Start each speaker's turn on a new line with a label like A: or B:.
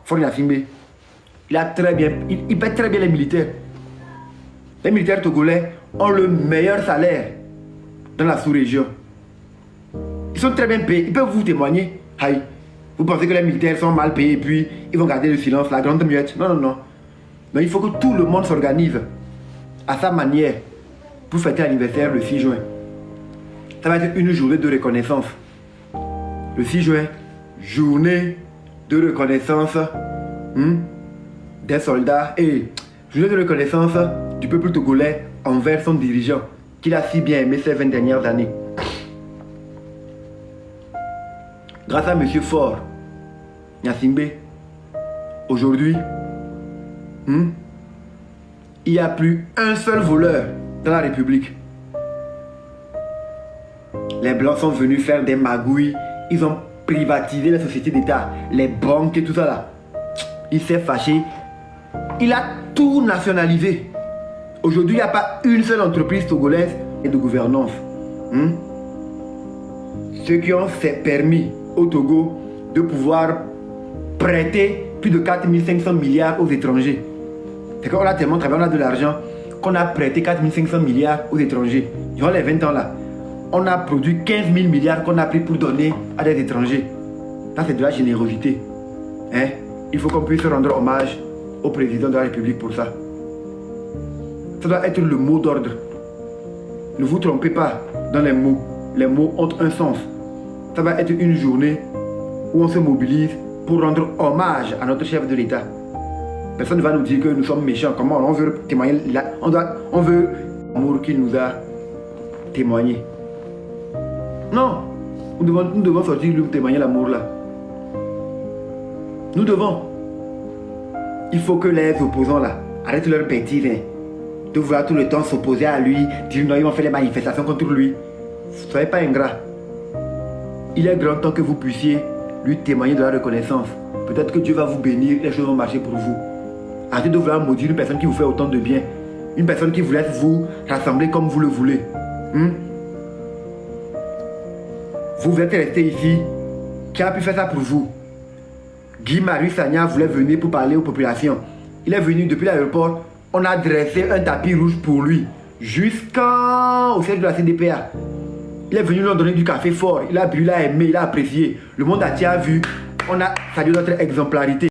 A: Fort Gnassingbé, il a très bien, il paie très bien les militaires. Les militaires togolais ont le meilleur salaire dans la sous-région. Ils sont très bien payés, ils peuvent vous témoigner. Aïe, vous pensez que les militaires sont mal payés et puis ils vont garder le silence, la grande muette. Non, non, non. Mais il faut que tout le monde s'organise à sa manière pour fêter l'anniversaire le 6 juin. Ça va être une journée de reconnaissance. Le 6 juin, journée de reconnaissance des soldats et journée de reconnaissance du peuple togolais envers son dirigeant qu'il a si bien aimé ces 20 dernières années. Grâce à M. Fort Gnassingbé, aujourd'hui, il n'y a plus un seul voleur dans la République. Les Blancs sont venus faire des magouilles. Ils ont privatisé les sociétés d'État, les banques et tout ça là. Il s'est fâché. Il a tout nationalisé. Aujourd'hui, il n'y a pas une seule entreprise togolaise et de gouvernance. Ceux qui ont permis au Togo de pouvoir prêter plus de 4500 milliards aux étrangers. C'est qu'on a tellement travaillé, on a de l'argent, qu'on a prêté 4500 milliards aux étrangers. Durant les 20 ans là, on a produit 15 000 milliards qu'on a pris pour donner à des étrangers. Ça, c'est de la générosité. Il faut qu'on puisse rendre hommage au président de la République pour ça. Ça doit être le mot d'ordre. Ne vous trompez pas dans les mots. Les mots ont un sens. Ça va être une journée où on se mobilise pour rendre hommage à notre chef de l'État. Personne ne va nous dire que nous sommes méchants. Comment on veut témoigner on veut l'amour qu'il nous a témoigné. Non, nous devons sortir lui témoigner l'amour là. Nous devons. Il faut que les opposants là arrêtent leur bêtise de vouloir tout le temps s'opposer à lui, dire non, ils vont faire les manifestations contre lui. Ne soyez pas ingrat. Il est grand temps que vous puissiez lui témoigner de la reconnaissance. Peut-être que Dieu va vous bénir et les choses vont marcher pour vous. Arrêtez de vouloir maudire une personne qui vous fait autant de bien. Une personne qui vous laisse vous rassembler comme vous le voulez. Vous êtes resté ici. Qui a pu faire ça pour vous? Guy Marius Sagna voulait venir pour parler aux populations. Il est venu depuis l'aéroport. On a dressé un tapis rouge pour lui. Jusqu'au siège de la CDPA. Il est venu nous donner du café fort. Il a bu, il a aimé, il a apprécié. Le monde entier a vu. On a salué notre exemplarité.